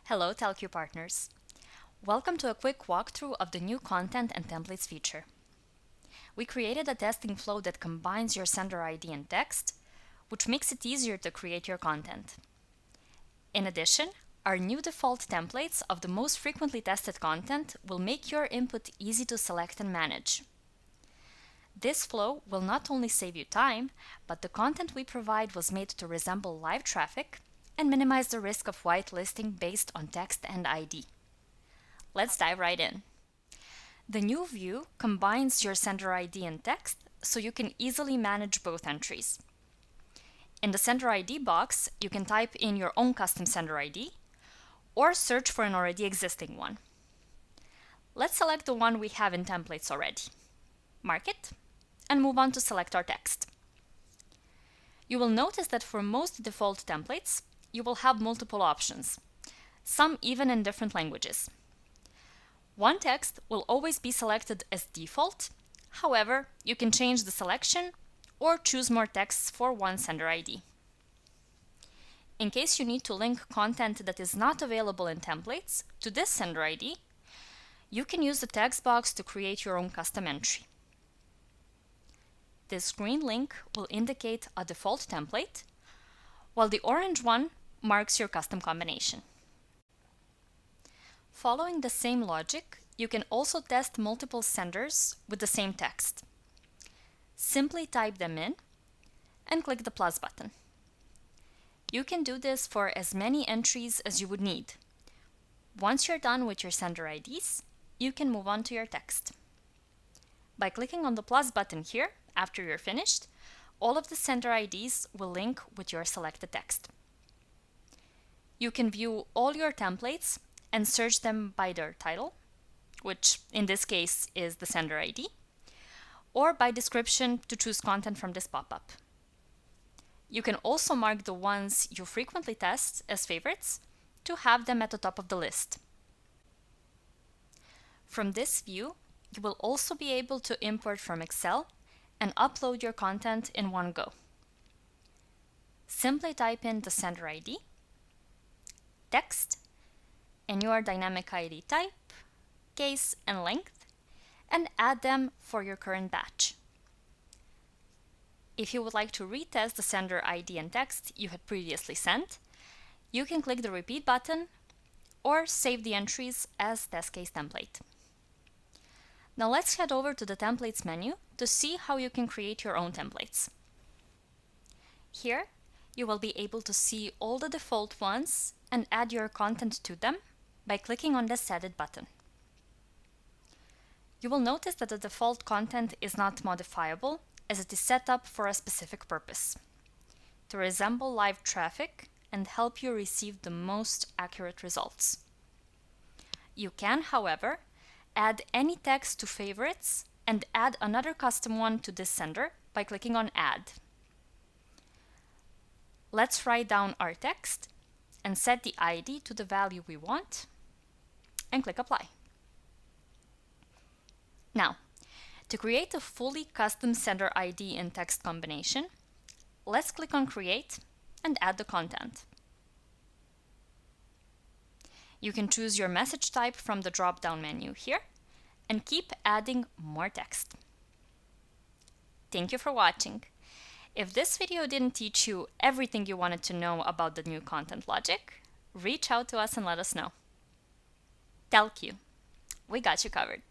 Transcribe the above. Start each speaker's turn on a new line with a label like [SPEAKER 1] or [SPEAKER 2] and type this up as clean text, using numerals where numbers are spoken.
[SPEAKER 1] Hello, TalQ partners. Welcome to a quick walkthrough of the new Content and Templates feature. We created a testing flow that combines your sender ID and text, which makes it easier to create your content. In addition, our new default templates of the most frequently tested content will make your input easy to select and manage. This flow will not only save you time, but the content we provide was made to resemble live traffic and minimize the risk of whitelisting based on text and ID. Let's dive right in. The new view combines your sender ID and text so you can easily manage both entries. In the sender ID box, you can type in your own custom sender ID or search for an already existing one. Let's select the one we have in templates already. Mark it and move on to select our text. You will notice that for most default templates, you will have multiple options, some even in different languages. One text will always be selected as default. However, you can change the selection or choose more texts for one sender ID. In case you need to link content that is not available in templates to this sender ID, you can use the text box to create your own custom entry. This green link will indicate a default template, while the orange one marks your custom combination. Following the same logic, you can also test multiple senders with the same text. Simply type them in and click the plus button. You can do this for as many entries as you would need. Once you're done with your sender IDs, you can move on to your text. By clicking on the plus button here, after you're finished, all of the sender IDs will link with your selected text. You can view all your templates and search them by their title, which in this case is the sender ID, or by description to choose content from this pop-up. You can also mark the ones you frequently test as favorites to have them at the top of the list. From this view, you will also be able to import from Excel and upload your content in one go. Simply type in the sender ID, text, and your dynamic ID type, case, and length, and add them for your current batch. If you would like to retest the sender ID and text you had previously sent, you can click the repeat button or save the entries as test case template. Now let's head over to the templates menu to see how you can create your own templates. Here, you will be able to see all the default ones and add your content to them by clicking on the Set It button. You will notice that the default content is not modifiable as it is set up for a specific purpose: to resemble live traffic and help you receive the most accurate results. You can, however, add any text to favorites and add another custom one to this sender by clicking on Add. Let's write down our text and set the ID to the value we want and click Apply. Now, to create a fully custom sender ID and text combination, let's click on Create and add the content. You can choose your message type from the drop-down menu here and keep adding more text. Thank you for watching. If this video didn't teach you everything you wanted to know about the new content logic, reach out to us and let us know. TalQ, we got you covered.